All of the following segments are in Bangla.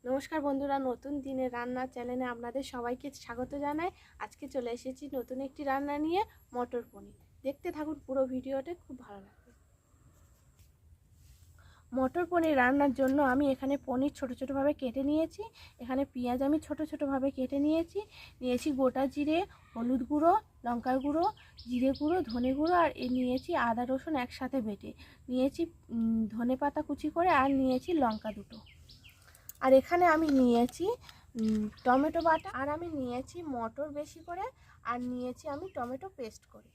নমস্কার বন্ধুরা, নতুন দিনের রান্নার চ্যানেলে আপনাদের সবাইকে স্বাগত জানাই। আজকে চলে এসেছি নতুন একটি রান্না নিয়ে, মটর পনির। দেখতে থাকুন পুরো ভিডিওটা, খুব ভালো লাগবে। মটর পনির রান্নার জন্য আমি এখানে পনির ছোট ছোটোভাবে কেটে নিয়েছি। এখানে পেঁয়াজ আমি ছোট ছোটোভাবে কেটে নিয়েছি গোটা জিরে, হলুদ গুঁড়ো, লঙ্কার গুঁড়ো, জিরে গুঁড়ো, ধনে গুঁড়ো, আর নিয়েছি আদা রসুন একসাথে বেটে নিয়েছি, ধনে পাতা কুচি করে, আর নিয়েছি লঙ্কা দুটো। আর এখানে আমি নিয়েছি টমেটো বাটা, আর আমি নিয়েছি মটর বেশি করে, আর নিয়েছি আমি টমেটো পেস্ট করে।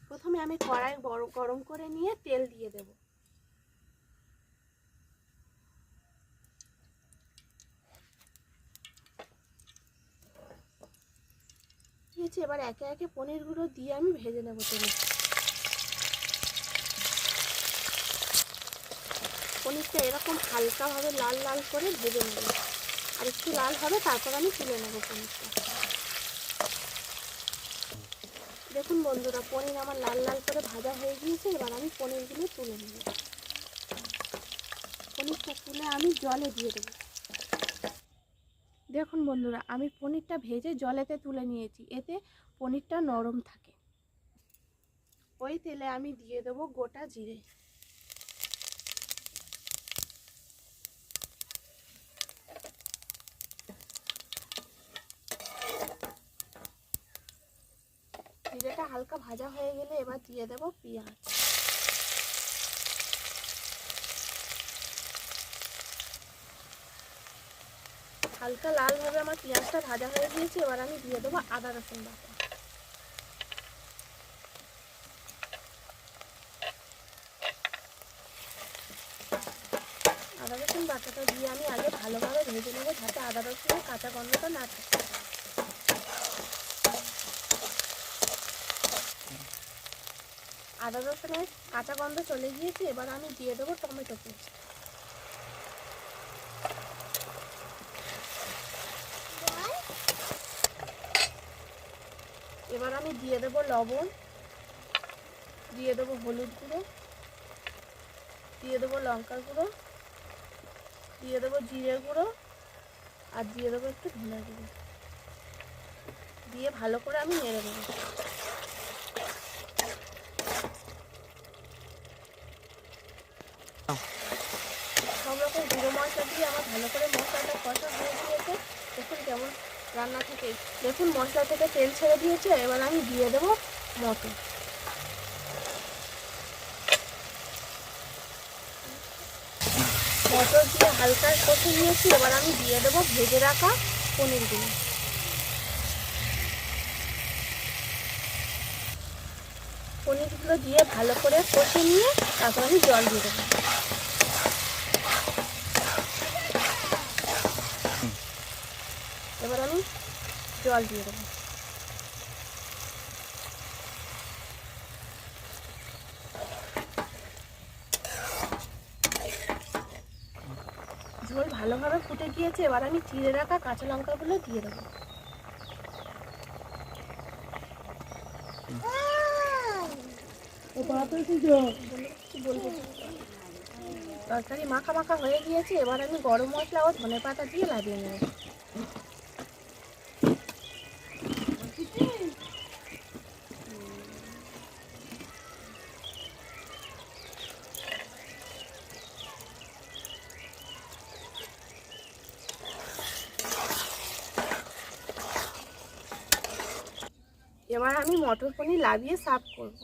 প্রথমে আমি কড়াই গরম করে নিয়ে তেল দিয়ে দেব। দিয়েছি, এবার একে একে পনিরগুলো দিয়ে আমি ভেজে নেব তেলে। পনিরটা এরকম হালকাভাবে লাল লাল করে ভেজে নেব, আর একটু লাল হবে তারপর আমি তুলে নেব পনিরটা। দেখুন বন্ধুরা, পনির আমার লাল লাল করে ভাজা হয়ে গিয়েছে। এবার আমি পনিরগুলো তুলে নেব। পনিরটা তুলে আমি জলে দিয়ে দেবো। দেখুন বন্ধুরা, আমি পনিরটা ভেজে জলেতে তুলে নিয়েছি, এতে পনিরটা নরম থাকে। ওই তেলে আমি দিয়ে দেবো গোটা জিরে, জিরেটা হালকা ভাজা হয়ে গেলে এবার দিয়ে দেবো পেঁয়াজ। হালকা লালভাবে আমার পেঁয়াজটা ভাজা হয়ে গিয়েছে। এবার আমি দিয়ে দেবো আদা রসুন বাটা। আদা রসুন বাটাটা দিয়ে আমি আগে ভালোভাবে ভেজে নেবো, যাতে আদা রসুনের কাঁচা গন্ধটা না থাকে। আদা রসুনের কাঁচা গন্ধ চলে গিয়েছে। এবার আমি দিয়ে দেবো টমেটো পেস্ট। এবার আমি দিয়ে দেবো লবণ, দিয়ে দেবো হলুদ গুঁড়ো, দিয়ে দেবো লঙ্কার গুঁড়ো, দিয়ে দেবো জিরে গুঁড়ো, আর দিয়ে দেবো একটু ধনে গুঁড়ো। দিয়ে ভালো করে আমি নেড়ে দেবো। সব রকম গুঁড়ো মশলা দিয়ে আমার ভালো করে মশলাটা কষা হয়ে গিয়েছে। দেখুন কেমন রান্না থেকে, দেখুন মশলা থেকে তেল ছেড়ে দিয়েছে। এবার আমি দিয়ে দেবো মটর। মটর দিয়ে হালকা কষে নিয়েছি। এবার আমি দিয়ে দেবো ভেজে রাখা পনিরগুলো। পনিরগুলো দিয়ে ভালো করে কষে নিয়ে তারপর আমি জল দিয়ে দেবো। এবার আমি জল দিয়ে দেবো। ঝোল ভালোভাবে ফুটে গিয়েছে। এবার আমি চিড়ে রাখা কাঁচা লঙ্কাগুলো দিয়ে দেবো। তরকারি মাখা মাখা হয়ে গিয়েছে। এবার আমি গরম মশলা ও ধনে পাতা দিয়ে লাগিয়ে নেব। এবার আমি মটর পনির লাভিয়ে সার্ভ করব।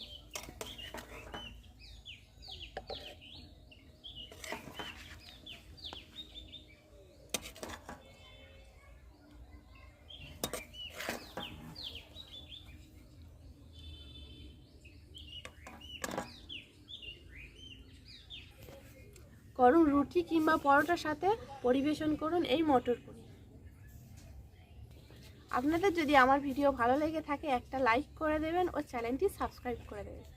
গরম রুটি কিংবা পরোটার সাথে পরিবেশন করুন এই মটর পনির। আপনাদের যদি আমার ভিডিও ভালো লেগে থাকে একটা লাইক করে দেবেন ও চ্যানেলটি সাবস্ক্রাইব করে দেবেন।